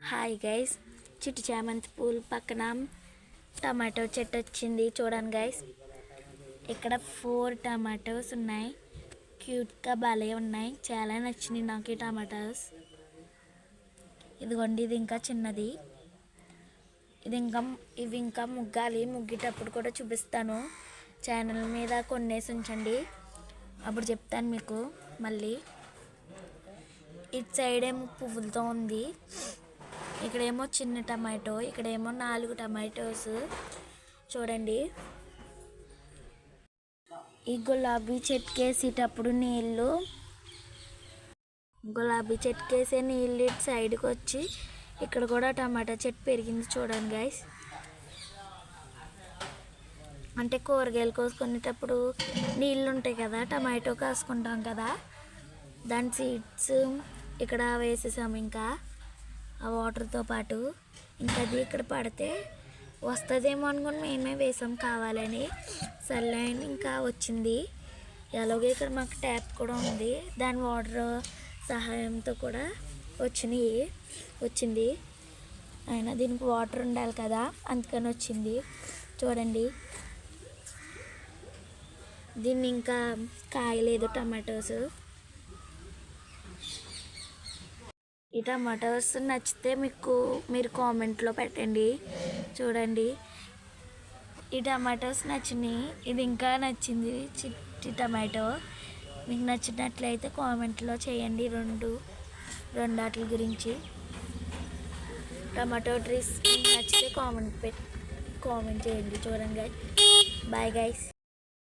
Hi guys, చిట్టి చామంతి పూలు పక్కన టమాటో చెట్టు వచ్చింది చూడండి గైస్. ఇక్కడ 4 టమాటోస్ ఉన్నాయి. క్యూట్గా భలే ఉన్నాయి. చాలా నచ్చినాయి నాకు ఈ టమాటోస్. ఇదిగోండి, ఇది ఇంకా చిన్నది. ఇవి ఇంకా ముగ్గాలి. ముగ్గేటప్పుడు కూడా చూపిస్తాను. ఛానల్ మీద కొన్నేసి ఉంచండి, అప్పుడు చెప్తాను మీకు. మళ్ళీ ఇటు సైడ్ ఏమో పువ్వులతో ఉంది. ఇక్కడేమో చిన్న టమాటో, ఇక్కడేమో 4 టమాటోస్ చూడండి. ఈ గులాబీ చెట్టుకేసేటప్పుడు గులాబీ చెట్టుకేసే నీళ్ళు ఇటు సైడ్కి వచ్చి ఇక్కడ కూడా టమాటా చెట్టు పెరిగింది చూడండి గైస్. అంటే కూరగాయలు కోసుకునేటప్పుడు నీళ్ళు ఉంటాయి కదా, టమాటో కాసుకుంటాం కదా, దాని సీడ్స్ ఇక్కడ వేసేసాము. ఇంకా ఆ వాటర్తో పాటు ఇంకా అది ఇక్కడ పడితే వస్తుందేమో అనుకుని మేమే వేసాం కావాలని. సర్లే అని ఇంకా వచ్చింది. ఎలాగో ఇక్కడ మాకు ట్యాప్ కూడా ఉంది, దాని వాటర్ సహాయంతో కూడా వచ్చింది. అయినా దీనికి వాటర్ ఉండాలి కదా, అందుకని వచ్చింది. చూడండి, దీన్ని ఇంకా కాయలేదు టమాటోస్. ఈ టమాటోస్ నచ్చితే మీరు కామెంట్లో పెట్టండి. చూడండి, ఈ టమాటోస్ నచ్చినాయి. ఇది ఇంకా నచ్చింది చిట్టి టమాటో. మీకు నచ్చినట్లయితే కామెంట్లో చేయండి. రెండు వాటి గురించి. టమాటో ట్రీస్ నచ్చితే కామెంట్ చేయండి. చూడండి గైస్. Bye guys.